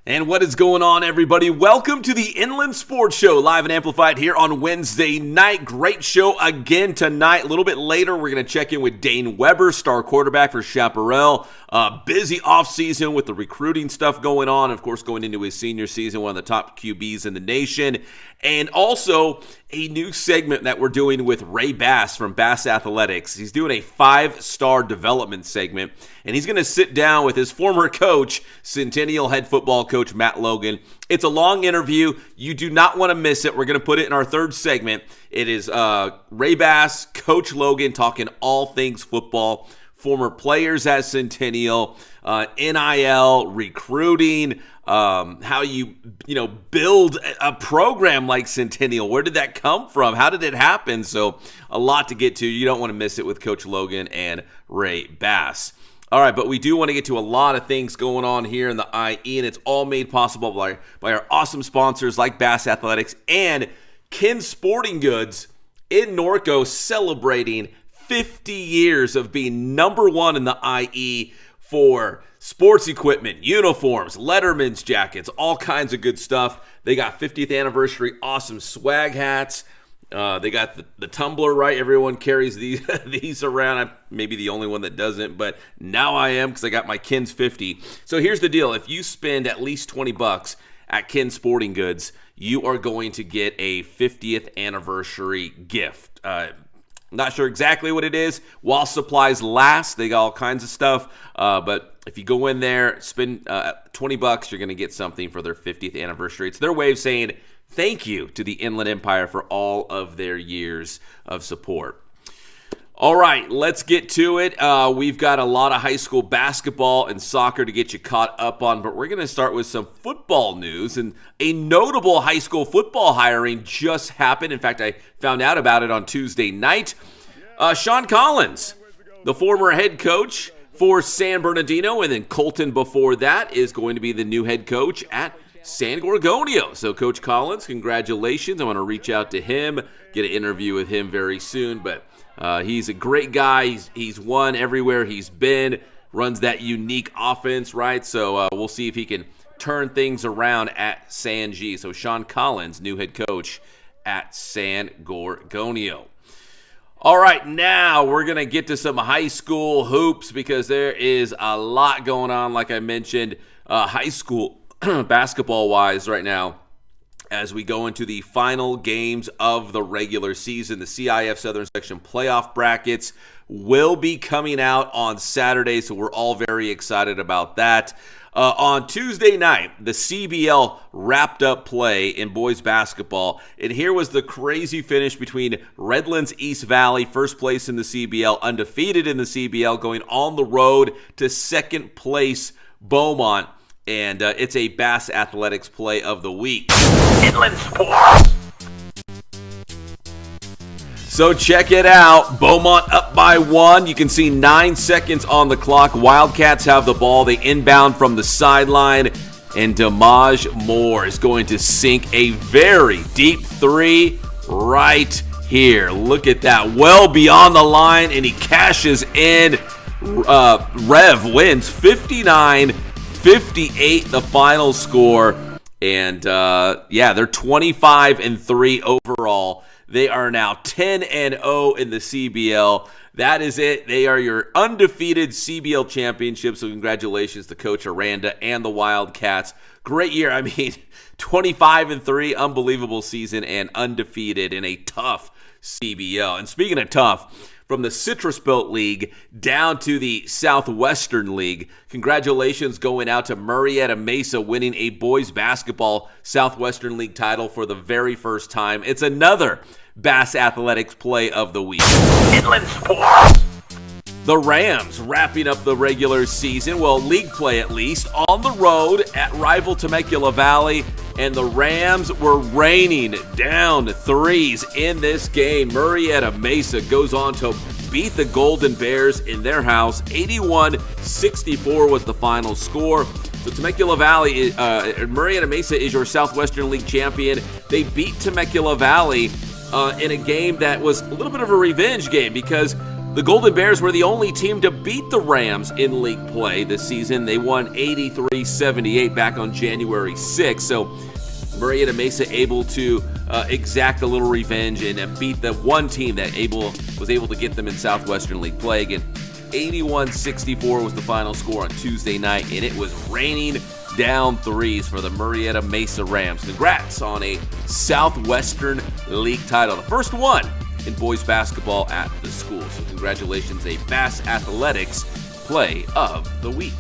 And what is going on, everybody? Welcome to the Inland Sports Show, live and amplified here on Wednesday night. Great show again tonight. A little bit later, we're going to check in with Dane Weber, star quarterback for Chaparral. Busy offseason with the recruiting stuff going on. Of course, going into his senior season, one of the top QBs in the nation. And also a new segment that we're doing with Ray Bass from Bass Athletics. He's doing a 5-star development segment, and he's going to sit down with his former coach, Centennial head football coach Matt Logan. It's a long interview. You do not want to miss it. We're going to put it in our third segment. It is Ray Bass, Coach Logan, talking all things football, former players at Centennial, NIL, recruiting, how you build a program like Centennial. Where did that come from? How did it happen? So a lot to get to. You don't want to miss it with Coach Logan and Ray Bass. All right, but we do want to get to a lot of things going on here in the IE, and it's all made possible by our awesome sponsors like Bass Athletics and Ken Sporting Goods in Norco, celebrating 50 years of being number one in the IE for sports equipment, uniforms, Letterman's jackets, all kinds of good stuff. They got 50th anniversary awesome swag hats. They got the tumbler, right? Everyone carries these around. I'm maybe the only one that doesn't, but now I am because I got my Ken's 50. So here's the deal. If you spend at least $20 at Ken Sporting Goods, you are going to get a 50th anniversary gift. Not sure exactly what it is. While supplies last, they got all kinds of stuff. But if you go in there, spend $20, you're going to get something for their 50th anniversary. It's their way of saying thank you to the Inland Empire for all of their years of support. All right, let's get to it. We've got a lot of high school basketball and soccer to get you caught up on, but we're going to start with some football news. And a notable high school football hiring just happened. In fact, I found out about it on Tuesday night. Sean Collins, the former head coach for San Bernardino, and then Colton before that, is going to be the new head coach at San Gorgonio. So Coach Collins, congratulations. I want to reach out to him, get an interview with him very soon, but he's a great guy. He's won everywhere he's been, runs that unique offense, right? So we'll see if he can turn things around at San G. So Sean Collins, new head coach at San Gorgonio. All right, now we're going to get to some high school hoops because there is a lot going on, like I mentioned, high school basketball-wise right now. As we go into the final games of the regular season, the CIF Southern Section playoff brackets will be coming out on Saturday, so we're all very excited about that. On Tuesday night, the CBL wrapped up play in boys basketball, and here was the crazy finish between Redlands East Valley, first place in the CBL, undefeated in the CBL, going on the road to second place Beaumont. And it's a Bass Athletics play of the week. Inland Sports. So check it out. Beaumont up by 1. You can see 9 seconds on the clock. Wildcats have the ball. They inbound from the sideline. And Damaj Moore is going to sink a very deep 3 right here. Look at that. Well beyond the line. And he cashes in. Rev wins 59-58, the final score. And they're 25-3 overall. They are now 10-0 in the CBL. That is it. They are your undefeated CBL championships. So congratulations to Coach Aranda and the Wildcats. Great year. I mean, 25-3, unbelievable season, and undefeated in a tough CBL. And speaking of tough, from the Citrus Belt League down to the Southwestern League, congratulations going out to Murrieta Mesa winning a boys basketball Southwestern League title for the very first time. It's another Bass Athletics play of the week. Inland Sports. The Rams wrapping up the regular season, well, league play at least, on the road at rival Temecula Valley, and the Rams were raining down threes in this game. Murrieta Mesa goes on to beat the Golden Bears in their house. 81-64 was the final score. So Temecula Valley, Murrieta Mesa is your Southwestern League champion. They beat Temecula Valley in a game that was a little bit of a revenge game because The Golden Bears were the only team to beat the Rams in league play this season. They won 83-78 back on January 6th. So Murrieta Mesa able to exact a little revenge and beat the one team that was able to get them in Southwestern League play. Again, 81-64 was the final score on Tuesday night, and it was raining down threes for the Murrieta Mesa Rams. Congrats on a Southwestern League title, the first one in boys basketball at the school. So congratulations, a Bass Athletics Play of the Week.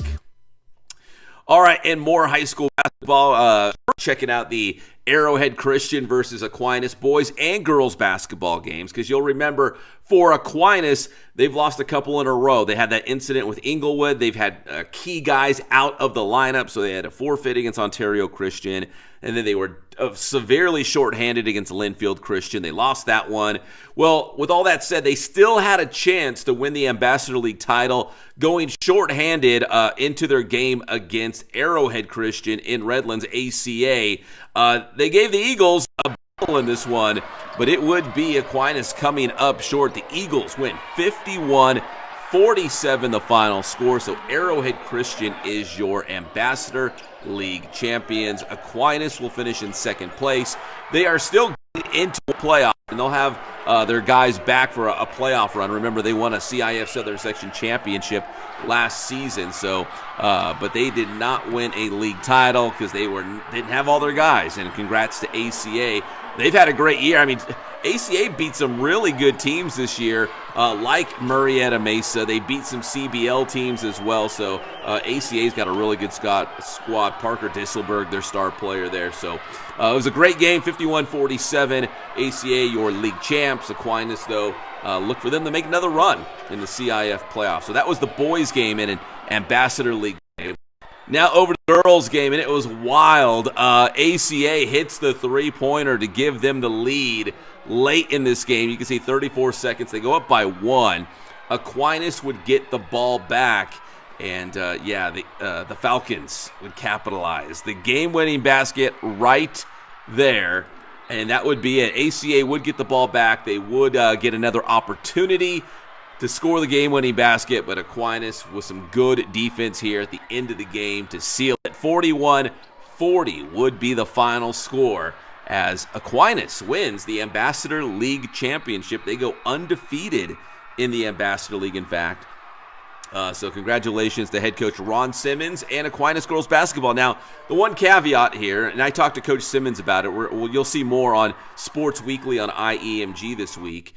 All right, and more high school basketball. Checking out the Arrowhead Christian versus Aquinas boys and girls basketball games, because you'll remember for Aquinas, they've lost a couple in a row. They had that incident with Inglewood. They've had key guys out of the lineup, so they had a forfeit against Ontario Christian, and then they were severely shorthanded against Linfield Christian. They lost that one. Well, with all that said, they still had a chance to win the Ambassador League title, going shorthanded into their game against Arrowhead Christian in Redlands ACA. They gave the Eagles a battle in this one, but it would be Aquinas coming up short. The Eagles win 51-47 the final score, so Arrowhead Christian is your Ambassador League champions. Aquinas will finish in second place. They are still getting into a playoff, and they'll have their guys back for a playoff run. Remember, they won a CIF Southern Section championship last season, but they did not win a league title because they didn't have all their guys. And congrats to ACA. They've had a great year. I mean, ACA beat some really good teams this year, like Murrieta Mesa. They beat some CBL teams as well, so ACA's got a really good squad. Parker Disselberg, their star player there. So it was a great game, 51-47. ACA, your league champs. Aquinas, though, look for them to make another run in the CIF playoffs. So that was the boys' game in an Ambassador League game. Now over to the girls' game, and it was wild. ACA hits the three-pointer to give them the lead late in this game. You can see 34 seconds. They go up by one. Aquinas would get the ball back, and the Falcons would capitalize. The game-winning basket right there, and that would be it. ACA would get the ball back. They would get another opportunity to score the game-winning basket, but Aquinas with some good defense here at the end of the game to seal it. 41-40 would be the final score as Aquinas wins the Ambassador League Championship. They go undefeated in the Ambassador League, in fact. So congratulations to head coach Ron Simmons and Aquinas girls basketball. Now, the one caveat here, and I talked to Coach Simmons about it, you'll see more on Sports Weekly on IEMG this week,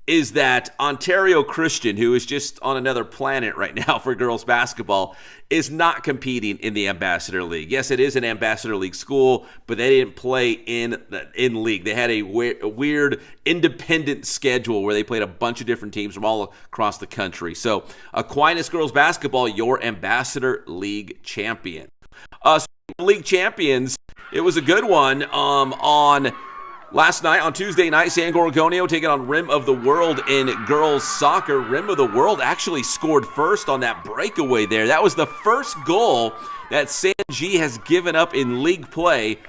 is that Ontario Christian, who is just on another planet right now for girls basketball, is not competing in the Ambassador League. Yes, it is an Ambassador League school, but they didn't play in league. They had a weird independent schedule where they played a bunch of different teams from all across the country. So Aquinas girls basketball, your Ambassador League champion. League champions, it was a good one on last night, on Tuesday night. San Gorgonio taking on Rim of the World in girls soccer. Rim of the World actually scored first on that breakaway there. That was the first goal that San G has given up in league play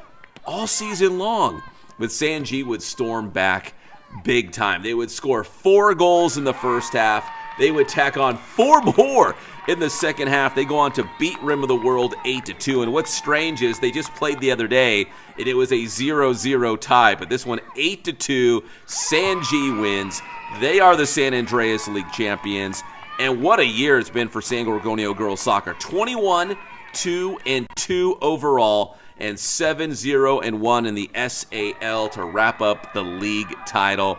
all season long. But San G would storm back big time. They would score 4 goals in the first half. They would tack on 4 more in the second half. They go on to beat Rim of the World 8-2. And what's strange is they just played the other day, and it was a 0-0 tie. But this one, 8-2, San G wins. They are the San Andreas League champions. And what a year it's been for San Gorgonio girls soccer. 21-2-2 overall, and 7-0-1 in the SAL to wrap up the league title.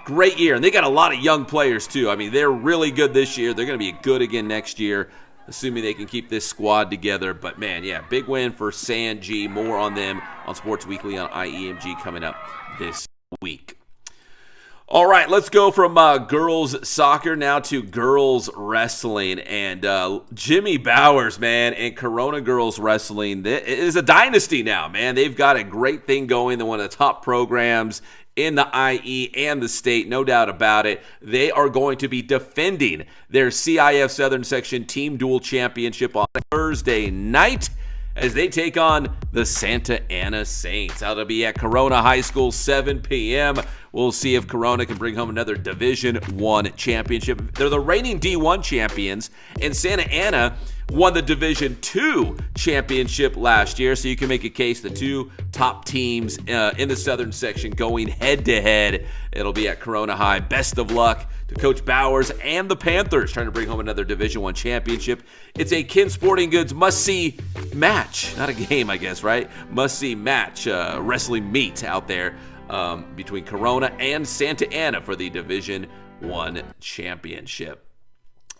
Great year, and they got a lot of young players too. I mean, they're really good this year. They're going to be good again next year, assuming they can keep this squad together. But man, yeah, big win for San G. More on them on Sports Weekly on IEMG coming up this week. All right, let's go from girls soccer now to girls wrestling. And Jimmy Bowers, man, and Corona Girls Wrestling is a dynasty now, man. They've got a great thing going. They're one of the top programs in the IE and the state, no doubt about it. They are going to be defending their CIF Southern Section Team Duel Championship on Thursday night as they take on the Santa Ana Saints. That'll be at Corona High School, 7 p.m. We'll see if Corona can bring home another Division I championship. They're the reigning D1 champions, and Santa Ana won the Division II championship last year, so you can make a case the two top teams in the southern section going head-to-head. It'll be at Corona High. Best of luck to Coach Bowers and the Panthers trying to bring home another Division I championship. It's a Kin Sporting Goods must-see match. Not a game, I guess, right? Must-see match, wrestling meet out there between Corona and Santa Ana for the Division I championship.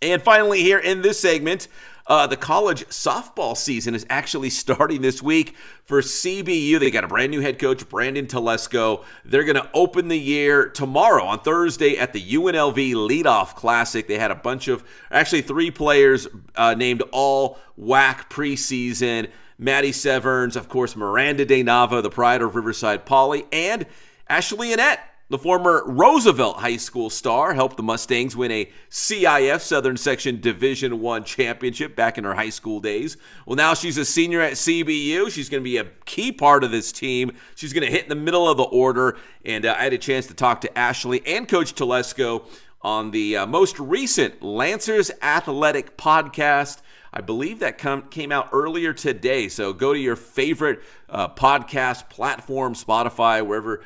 And finally here in this segment, the college softball season is actually starting this week for CBU. They got a brand new head coach, Brandon Telesco. They're going to open the year tomorrow on Thursday at the UNLV Leadoff Classic. They had a bunch of, actually 3 players named all WAC preseason. Maddie Severns, of course, Miranda De Nava, the pride of Riverside Poly, and Ashley Annette, the former Roosevelt High School star, helped the Mustangs win a CIF Southern Section Division I championship back in her high school days. Well, now she's a senior at CBU. She's going to be a key part of this team. She's going to hit in the middle of the order, and I had a chance to talk to Ashley and Coach Telesco on the most recent Lancers Athletic podcast. I believe that came out earlier today, so go to your favorite podcast platform, Spotify, wherever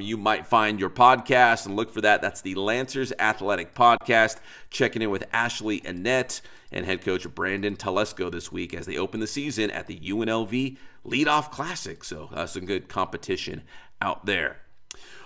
you might find your podcast, and look for that. That's the Lancers Athletic Podcast, checking in with Ashley Annette and head coach Brandon Telesco this week as they open the season at the UNLV Leadoff Classic. So some good competition out there.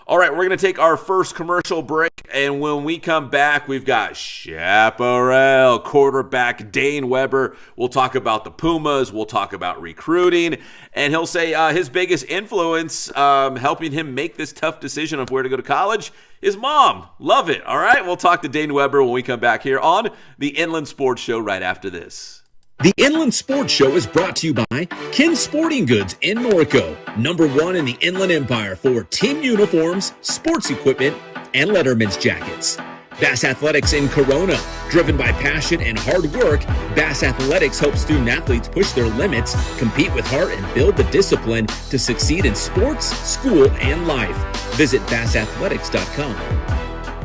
All right, we're going to take our first commercial break, and when we come back, we've got Chaparral quarterback Dane Weber. We'll talk about the Pumas. We'll talk about recruiting, and he'll say his biggest influence helping him make this tough decision of where to go to college is mom. Love it. All right, we'll talk to Dane Weber when we come back here on the Inland Sports Show right after this. The Inland Sports Show is brought to you by Kin Sporting Goods in Norco, #1 in the Inland Empire for team uniforms, sports equipment, and Letterman's jackets. Bass Athletics in Corona, driven by passion and hard work, Bass Athletics helps student athletes push their limits, compete with heart, and build the discipline to succeed in sports, school, and life. Visit bassathletics.com.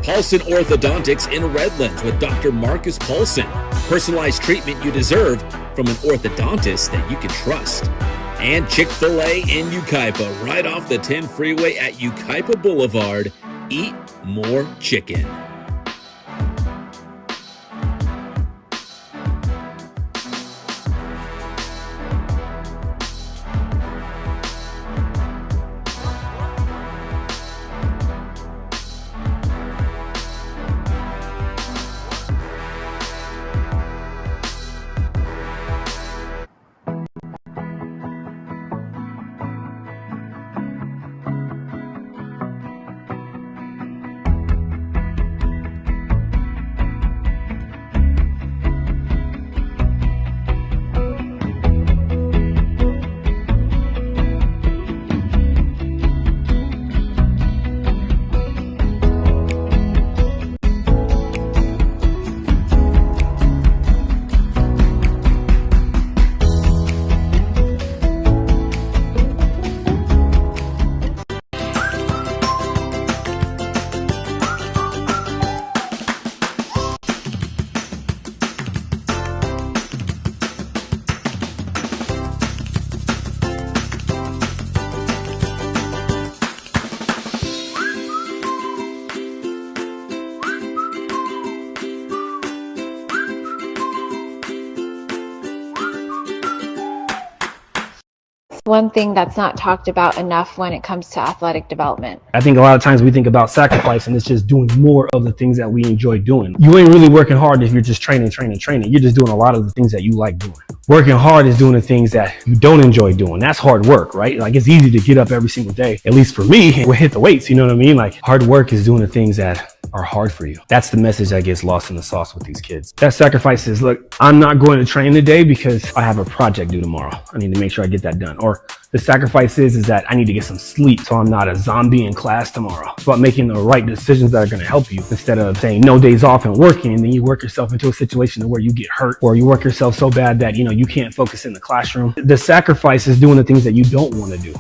Paulson Orthodontics in Redlands with Dr. Marcus Paulson. Personalized treatment you deserve from an orthodontist that you can trust. And Chick-fil-A in Yucaipa, right off the 10 freeway at Yucaipa Boulevard. Eat more chicken. One thing that's not talked about enough when it comes to athletic development. I think a lot of times we think about sacrifice and it's just doing more of the things that we enjoy doing. You ain't really working hard if you're just training. You're just doing a lot of the things that you like doing. Working hard is doing the things that you don't enjoy doing. That's hard work, right? Like, it's easy to get up every single day. At least for me, we hit the weights, you know what I mean? Like, hard work is doing the things that are hard for you. That's the message that gets lost in the sauce with these kids. That sacrifice is, look, I'm not going to train today because I have a project due tomorrow. I need to make sure I get that done. Or the sacrifice is that I need to get some sleep so I'm not a zombie in class tomorrow. It's about making the right decisions that are going to help you instead of saying no days off and working, and then you work yourself into a situation where you get hurt or you work yourself so bad that, you can't focus in the classroom. The sacrifice is doing the things that you don't want to do.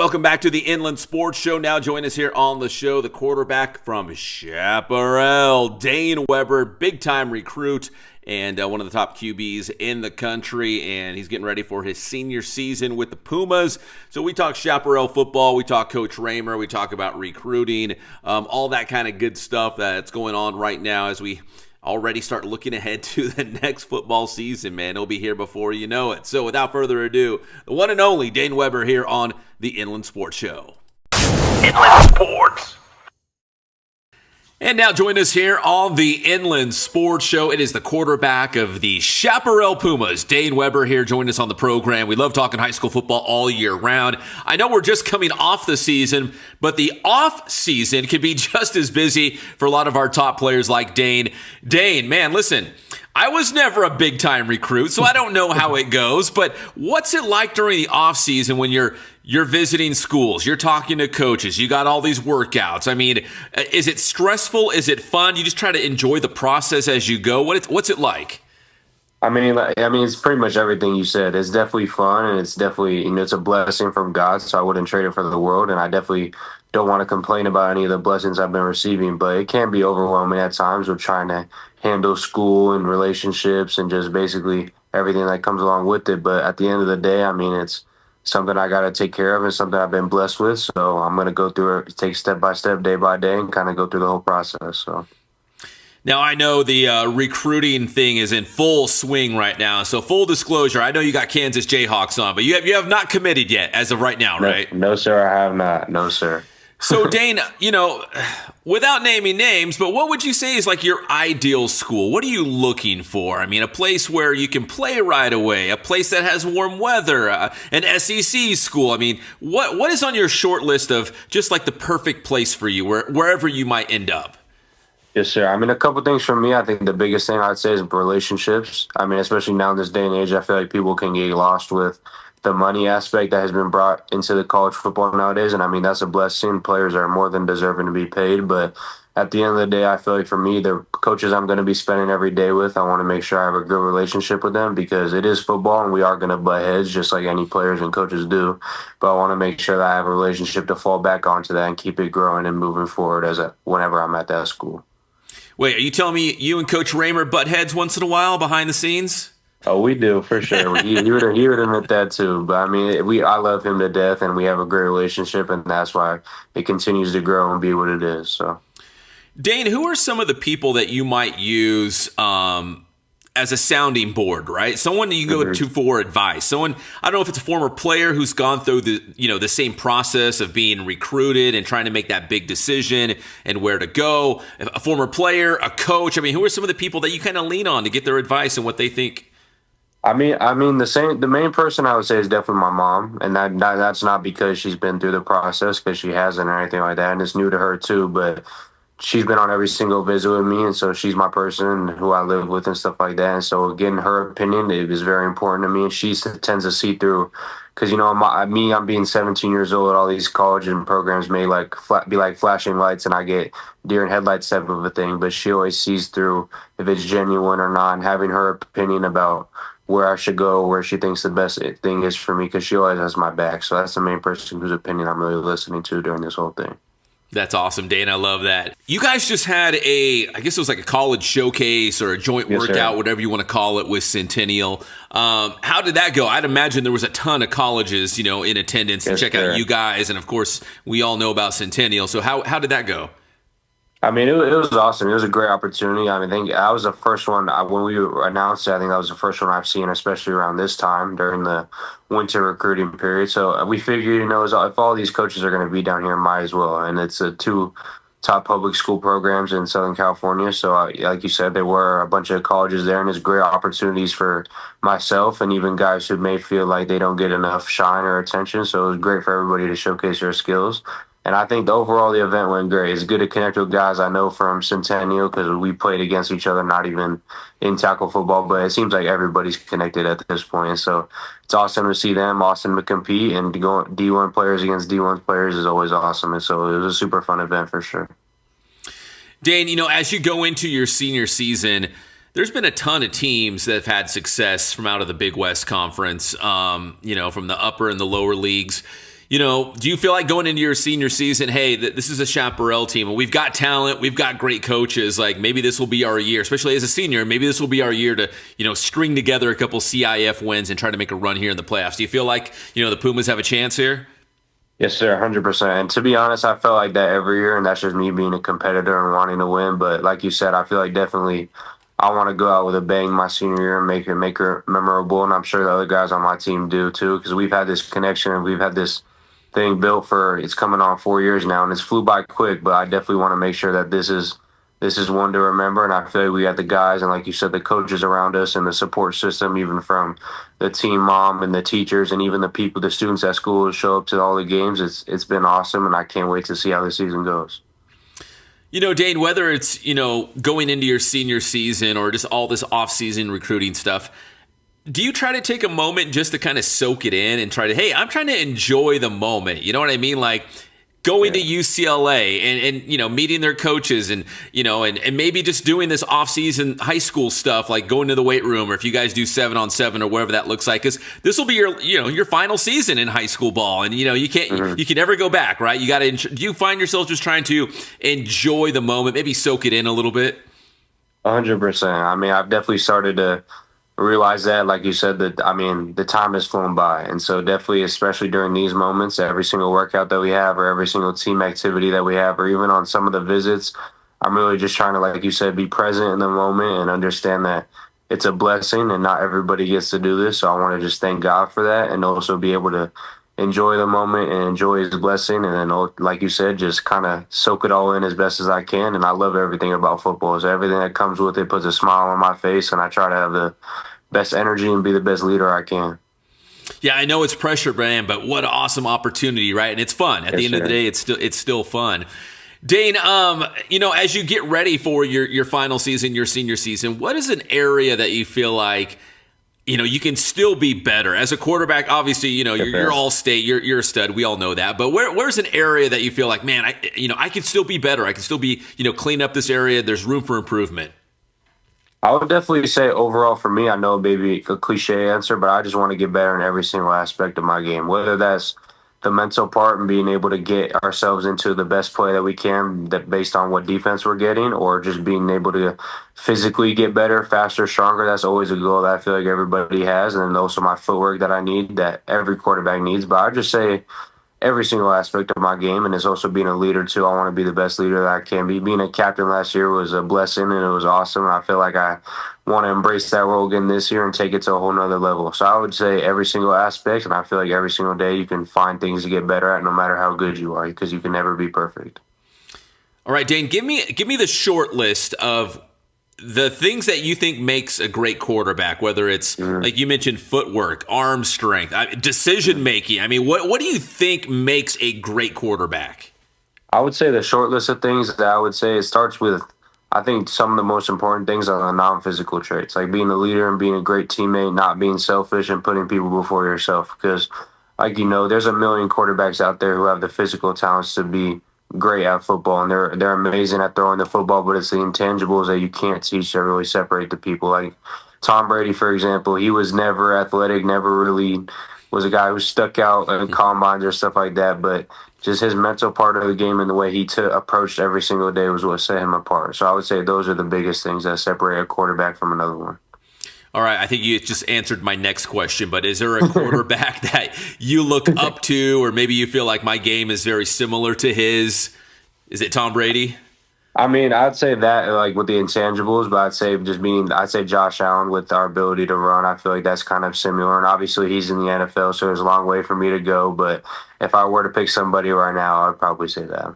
welcome back to the Inland Sports Show. Now join us here on the show, the quarterback from Chaparral, Dane Weber, big-time recruit and one of the top QBs in the country, and he's getting ready for his senior season with the Pumas. So we talk Chaparral football, we talk Coach Raymer, we talk about recruiting, all that kind of good stuff that's going on right now as we already start looking ahead to the next football season, man. It'll be here before you know it. So without further ado, the one and only Dane Weber here on the Inland Sports Show. Inland Sports. And now join us here on the Inland Sports Show. It is the quarterback of the Chaparral Pumas, Dane Weber here. Join us on the program. We love talking high school football all year round. I know we're just coming off the season, but the off season can be just as busy for a lot of our top players like Dane. Dane, man, listen, I was never a big-time recruit, so I don't know how it goes, but what's it like during the off season when you're visiting schools, you're talking to coaches, you got all these workouts? I mean, is it stressful? Is it fun? You just try to enjoy the process as you go? What's it like? I mean, it's pretty much everything you said. It's definitely fun, and it's definitely, it's a blessing from God, so I wouldn't trade it for the world, and I definitely don't want to complain about any of the blessings I've been receiving, but it can be overwhelming at times with trying to handle school and relationships and just basically everything that comes along with it. But at the end of the day, I mean, it's something I got to take care of and something I've been blessed with. So I'm going to go through it, take step by step, day by day, and kind of go through the whole process. So. Now, I know the recruiting thing is in full swing right now. So full disclosure, I know you got Kansas Jayhawks on, but you have not committed yet as of right now, right? No, sir, I have not. No, sir. So, Dane, without naming names, but what would you say is like your ideal school? What are you looking for? I mean, a place where you can play right away, a place that has warm weather, an SEC school. I mean, what is on your short list of just like the perfect place for you, wherever you might end up? Yes, sir. I mean, a couple things for me. I think the biggest thing I'd say is relationships. I mean, especially now in this day and age, I feel like people can get lost with the money aspect that has been brought into the college football nowadays. And I mean, that's a blessing. Players are more than deserving to be paid. But at the end of the day, I feel like for me, the coaches I'm going to be spending every day with, I want to make sure I have a good relationship with them because it is football and we are going to butt heads just like any players and coaches do. But I want to make sure that I have a relationship to fall back onto that and keep it growing and moving forward whenever I'm at that school. Wait, are you telling me you and Coach Raymer butt heads once in a while behind the scenes? Oh, we do, for sure. He would admit that, too. But, I mean, I love him to death, and we have a great relationship, and that's why it continues to grow and be what it is. So, Dane, who are some of the people that you might use as a sounding board, right? Someone that you go to for advice. Someone, I don't know if it's a former player who's gone through the same process of being recruited and trying to make that big decision and where to go. A former player, a coach. I mean, who are some of the people that you kind of lean on to get their advice and what they think? I mean, the main person I would say is definitely my mom, and that's not because she's been through the process, because she hasn't or anything like that, and it's new to her too. But she's been on every single visit with me, and so she's my person who I live with and stuff like that. And so getting her opinion is very important to me, and she tends to see through. Because I'm being 17 years old. All these college and programs may be like flashing lights, and I get deer in headlights type of a thing. But she always sees through if it's genuine or not, and having her opinion about where I should go, where she thinks the best thing is for me, because she always has my back. So that's the main person whose opinion I'm really listening to during this whole thing. That's awesome, Dane. I love that. You guys just had I guess it was like a college showcase or a joint workout, whatever you want to call it, with Centennial. How did that go? I'd imagine there was a ton of colleges, in attendance to check out you guys. And of course, we all know about Centennial. So how did that go? I mean, it was awesome. It was a great opportunity. I mean, I think I was the first one when we announced it. I think that was the first one I've seen, especially around this time during the winter recruiting period. So we figured, if all these coaches are going to be down here, might as well. And it's two top public school programs in Southern California. So like you said, there were a bunch of colleges there, and there's great opportunities for myself and even guys who may feel like they don't get enough shine or attention. So it was great for everybody to showcase their skills. And I think overall the event went great. It's good to connect with guys I know from Centennial because we played against each other, not even in tackle football, but it seems like everybody's connected at this point. So it's awesome to see them, awesome to compete, and to go D1 players against D1 players is always awesome. And so it was a super fun event for sure. Dane, as you go into your senior season, there's been a ton of teams that have had success from out of the Big West Conference, from the upper and the lower leagues. do you feel like going into your senior season, hey, this is a Chaparral team, and we've got talent, we've got great coaches, like maybe this will be our year, especially as a senior, maybe this will be our year to, string together a couple CIF wins and try to make a run here in the playoffs. Do you feel like, the Pumas have a chance here? Yes, sir, 100%. And to be honest, I felt like that every year, and that's just me being a competitor and wanting to win. But like you said, I feel like definitely I want to go out with a bang my senior year and make it memorable. And I'm sure the other guys on my team do too, because we've had this connection and we've had this thing built it's coming on 4 years now, and it's flew by quick. But I definitely want to make sure that this is one to remember. And I feel like we got the guys and, like you said, the coaches around us and the support system, even from the team mom and the teachers and even the students at school who show up to all the games. It's been awesome, and I can't wait to see how the season goes. Dane, whether it's, going into your senior season or just all this off-season recruiting stuff, do you try to take a moment just to kind of soak it in and hey, I'm trying to enjoy the moment? You know what I mean? Like going to UCLA and meeting their coaches and maybe just doing this off-season high school stuff, like going to the weight room, or if you guys do 7-on-7 or whatever that looks like, because this will be your final season in high school ball, and you can't you can never go back, right? You got to. Do you find yourself just trying to enjoy the moment, maybe soak it in a little bit? 100%. I mean, I've definitely started to realize that, like you said, that the time has flown by, and so definitely, especially during these moments, every single workout that we have or every single team activity that we have, or even on some of the visits, I'm really just trying to, like you said, be present in the moment and understand that it's a blessing and not everybody gets to do this. So I want to just thank God for that, and also be able to enjoy the moment and enjoy his blessing, and then, like you said, just kind of soak it all in as best as I can. And I love everything about football. So everything that comes with it puts a smile on my face, and I try to have the best energy and be the best leader I can. Yeah, I know it's pressure, Brian, but what an awesome opportunity, right? And it's fun. At the end of the day, it's still fun. Dane, as you get ready for your final season, your senior season, what is an area that you feel like you can still be better as a quarterback? Obviously, you're all state, you're a stud. We all know that. But where's an area that you feel like, man, I can still be better. I can still be, clean up this area. There's room for improvement. I would definitely say overall for me, I know maybe a cliche answer, but I just want to get better in every single aspect of my game, whether that's the mental part and being able to get ourselves into the best play that we can based on what defense we're getting, or just being able to physically get better, faster, stronger. That's always a goal that I feel like everybody has. And then also my footwork that I need, that every quarterback needs. But I just say every single aspect of my game, and it's also being a leader too. I want to be the best leader that I can be. Being a captain last year was a blessing, and it was awesome. And I feel like I want to embrace that role again this year and take it to a whole nother level. So I would say every single aspect, and I feel like every single day you can find things to get better at, no matter how good you are, because you can never be perfect. All right, Dane, give me the short list of the things that you think makes a great quarterback, whether it's, like you mentioned, footwork, arm strength, decision-making. I mean, what do you think makes a great quarterback? I would say the short list of things that I would say, it starts with, I think some of the most important things are the non-physical traits, like being a leader and being a great teammate, not being selfish and putting people before yourself. Because, like, there's a million quarterbacks out there who have the physical talents to be great at football, and they're amazing at throwing the football, but it's the intangibles that you can't teach that really separate the people. Like Tom Brady, for example, he was never athletic, never really was a guy who stuck out in combines or stuff like that, but just his mental part of the game and the way he approached every single day was what set him apart. So I would say those are the biggest things that separate a quarterback from another one. All right, I think you just answered my next question, but is there a quarterback that you look up to, or maybe you feel like my game is very similar to his? Is it Tom Brady? I mean, I'd say that, like, with the intangibles, but I'd say Josh Allen with our ability to run. I feel like that's kind of similar, and obviously he's in the NFL, so there's a long way for me to go, but if I were to pick somebody right now, I'd probably say that.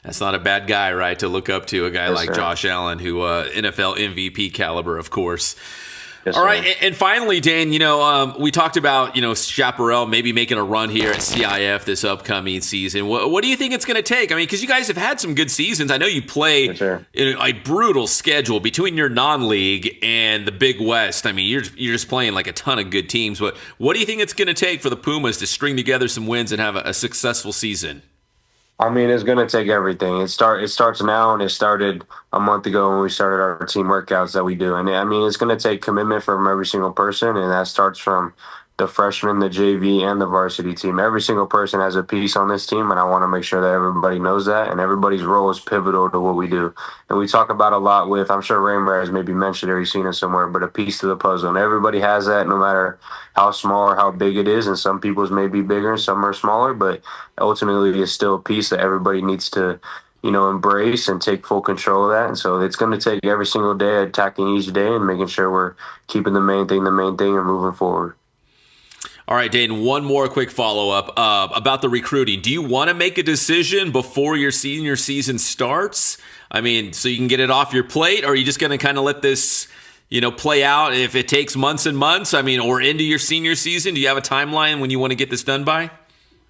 That's not a bad guy, right, to look up to, a guy like Josh Allen, who NFL MVP caliber, of course. Yes, all right, and finally, Dane, we talked about, Chaparral maybe making a run here at CIF this upcoming season. What do you think it's going to take? I mean, because you guys have had some good seasons. I know you play in a brutal schedule between your non-league and the Big West. I mean, you're just playing like a ton of good teams. But what do you think it's going to take for the Pumas to string together some wins and have a successful season? I mean, it's going to take everything. It starts now, and it started a month ago when we started our team workouts that we do. And, I mean, it's going to take commitment from every single person, and that starts from the freshmen, the JV, and the varsity team. Every single person has a piece on this team, and I want to make sure that everybody knows that, and everybody's role is pivotal to what we do. And we talk about a lot with, I'm sure Raymer has maybe mentioned it or you've seen it somewhere, but a piece to the puzzle. And everybody has that no matter how small or how big it is, and some people's may be bigger and some are smaller, but ultimately it's still a piece that everybody needs to embrace and take full control of that. And so it's going to take every single day attacking each day and making sure we're keeping the main thing, and moving forward. All right, Dane, one more quick follow-up about the recruiting. Do you want to make a decision before your senior season starts? I mean, so you can get it off your plate, or are you just going to kind of let this, play out if it takes months and months? I mean, or into your senior season? Do you have a timeline when you want to get this done by?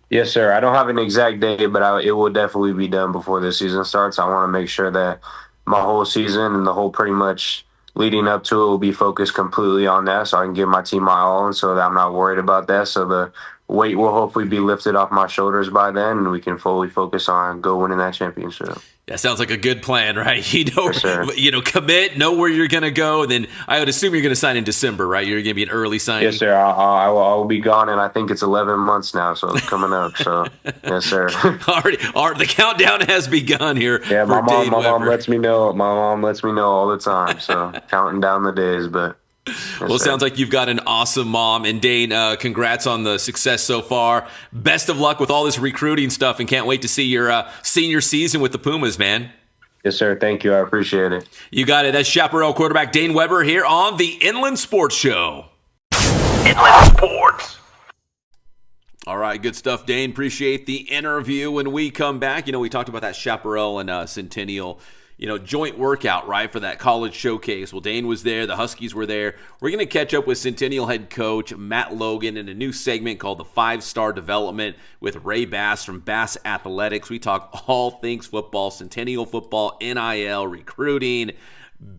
Yes, sir. I don't have an exact date, but it will definitely be done before the season starts. I want to make sure that my whole season and the whole pretty much leading up to it will be focused completely on that, so I can give my team my all, and so that I'm not worried about that. So the weight will hopefully be lifted off my shoulders by then, and we can fully focus on go winning that championship. That sounds like a good plan, right? Sure. Commit, know where you're going to go. Then I would assume you're going to sign in December, right? You're going to be an early signing. Yes, sir. I will be gone, and I think it's 11 months now, so it's coming up. So, yes, sir. Already, the countdown has begun here. Yeah, my mom lets me know. My mom lets me know all the time. So counting down the days, but. Well, it sounds like you've got an awesome mom. And Dane, congrats on the success so far. Best of luck with all this recruiting stuff, and can't wait to see your senior season with the Pumas, man. Yes, sir. Thank you. I appreciate it. You got it. That's Chaparral quarterback Dane Weber here on the Inland Sports Show. Inland Sports. All right, good stuff, Dane. Appreciate the interview. When we come back, we talked about that Chaparral and Centennial joint workout, right, for that college showcase. Well, Dane was there. The Huskies were there. We're going to catch up with Centennial head coach Matt Logan in a new segment called the 5-Star Development with Ray Bass from Bass Athletics. We talk all things football, Centennial football, NIL, recruiting,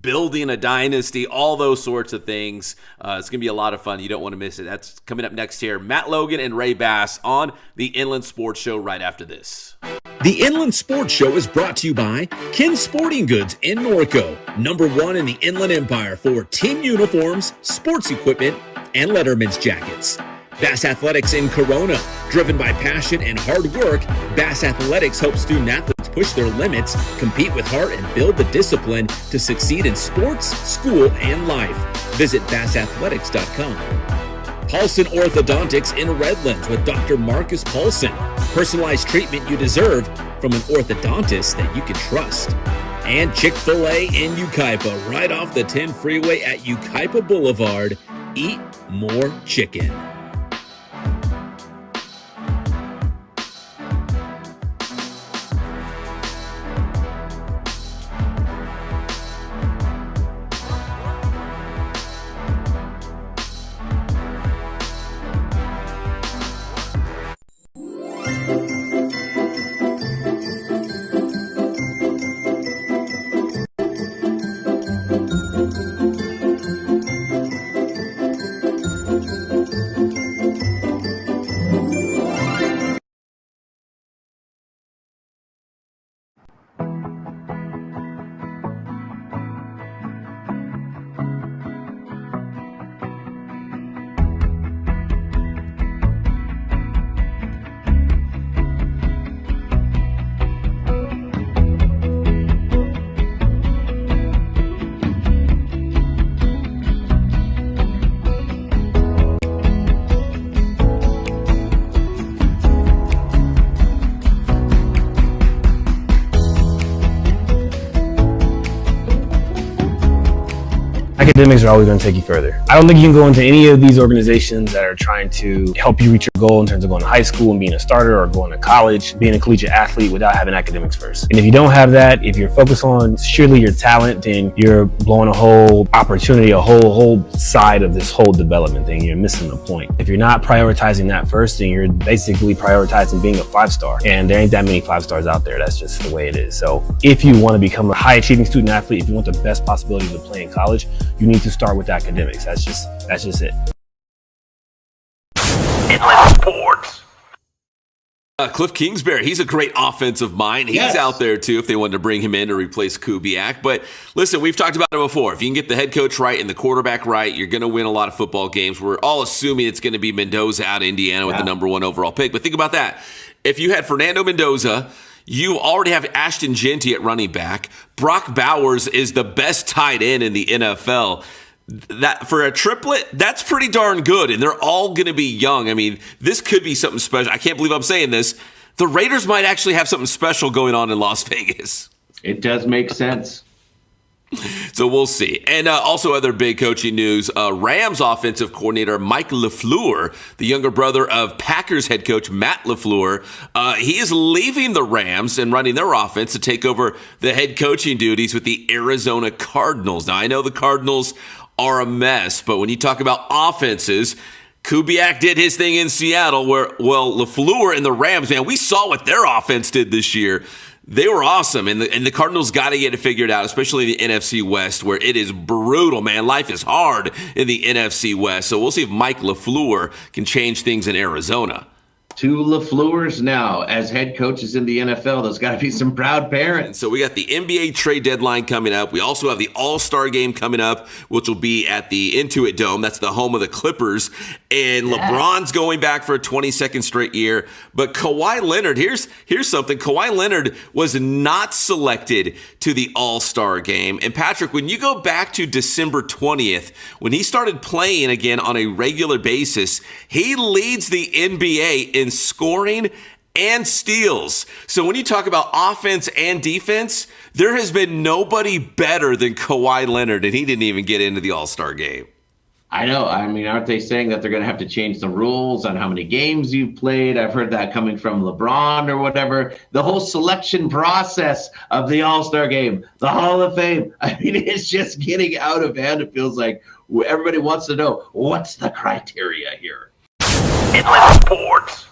building a dynasty, all those sorts of things. It's going to be a lot of fun. You don't want to miss it. That's coming up next here. Matt Logan and Ray Bass on the Inland Sports Show right after this. The Inland Sports Show is brought to you by Kin Sporting Goods in Norco, #1 in the Inland Empire for team uniforms, sports equipment, and Letterman's jackets. Bass Athletics in Corona, driven by passion and hard work, Bass Athletics helps student athletes push their limits, compete with heart, and build the discipline to succeed in sports, school, and life. Visit bassathletics.com. Paulson Orthodontics in Redlands with Dr. Marcus Paulson. Personalized treatment you deserve from an orthodontist that you can trust. And Chick-fil-A in Yucaipa, right off the 10 freeway at Yucaipa Boulevard. Eat more chicken. Academics are always going to take you further. I don't think you can go into any of these organizations that are trying to help you reach your goal in terms of going to high school and being a starter, or going to college, being a collegiate athlete, without having academics first. And if you don't have that, if you're focused on surely your talent, then you're blowing a whole opportunity, a whole side of this whole development thing. You're missing the point. If you're not prioritizing that first, then you're basically prioritizing being a 5-star. And there ain't that many 5-stars out there. That's just the way it is. So if you want to become a high achieving student athlete, if you want the best possibility to play in college, you need to start with academics. That's just it. Inland Sports. Cliff Kingsbury, he's a great offensive mind. He's out there, too, if they wanted to bring him in to replace Kubiak. But listen, we've talked about it before. If you can get the head coach right and the quarterback right, you're going to win a lot of football games. We're all assuming it's going to be Mendoza out of Indiana with the number 1 overall pick. But think about that. If you had Fernando Mendoza, you already have Ashton Genty at running back. Brock Bowers is the best tight end in the NFL. That for a triplet, that's pretty darn good, and they're all going to be young. I mean, this could be something special. I can't believe I'm saying this. The Raiders might actually have something special going on in Las Vegas. It does make sense. So we'll see. And also other big coaching news, Rams offensive coordinator Mike LaFleur, the younger brother of Packers head coach Matt LaFleur, he is leaving the Rams and running their offense to take over the head coaching duties with the Arizona Cardinals. Now, I know the Cardinals are a mess, but when you talk about offenses, Kubiak did his thing in Seattle LaFleur and the Rams, man, we saw what their offense did this year. They were awesome, and the Cardinals got to get it figured out, especially in the NFC West, where it is brutal, man. Life is hard in the NFC West, so we'll see if Mike LaFleur can change things in Arizona. 2 LaFleurs now as head coaches in the NFL. There's got to be some proud parents. So we got the NBA trade deadline coming up. We also have the All-Star game coming up, which will be at the Intuit Dome. That's the home of the Clippers. And LeBron's going back for a 22nd straight year. But Kawhi Leonard, here's something. Kawhi Leonard was not selected to the All-Star game. And Patrick, when you go back to December 20th, when he started playing again on a regular basis, he leads the NBA in scoring and steals. So when you talk about offense and defense, there has been nobody better than Kawhi Leonard, and he didn't even get into the All-Star game. I know. I mean, aren't they saying that they're going to have to change the rules on how many games you've played? I've heard that coming from LeBron or whatever. The whole selection process of the All-Star game, the Hall of Fame. I mean, it's just getting out of hand. It feels like everybody wants to know, what's the criteria here? Inland Sports.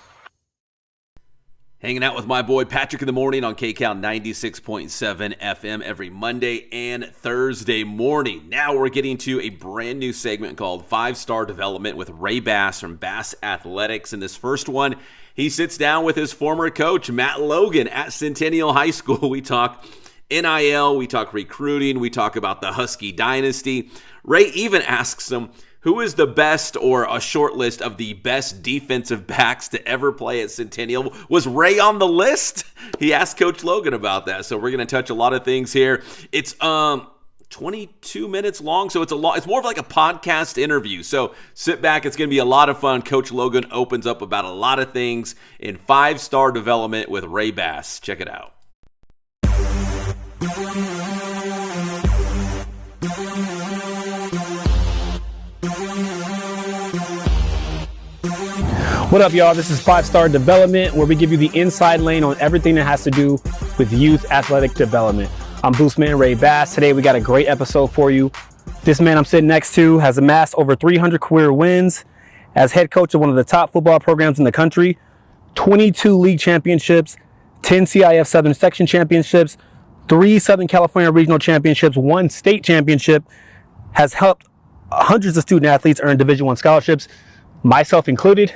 Hanging out with my boy Patrick in the morning on KCal 96.7 FM every Monday and Thursday morning. Now we're getting to a brand new segment called 5-Star Development with Ray Bass from Bass Athletics. In this first one, he sits down with his former coach, Matt Logan, at Centennial High School. We talk NIL, we talk recruiting, we talk about the Husky Dynasty. Ray even asks him, who is the best, or a short list of the best defensive backs to ever play at Centennial? Was Ray on the list? He asked Coach Logan about that. So we're going to touch a lot of things here. It's 22 minutes long, so it's more of like a podcast interview. So sit back. It's going to be a lot of fun. Coach Logan opens up about a lot of things in 5-Star Development with Ray Bass. Check it out. What up, y'all? This is 5-Star Development, where we give you the inside lane on everything that has to do with youth athletic development. I'm Boostman Ray Bass. Today, we got a great episode for you. This man I'm sitting next to has amassed over 300 career wins as head coach of one of the top football programs in the country, 22 league championships, 10 CIF Southern Section championships, 3 Southern California regional championships, 1 state championship, has helped hundreds of student athletes earn Division I scholarships, myself included,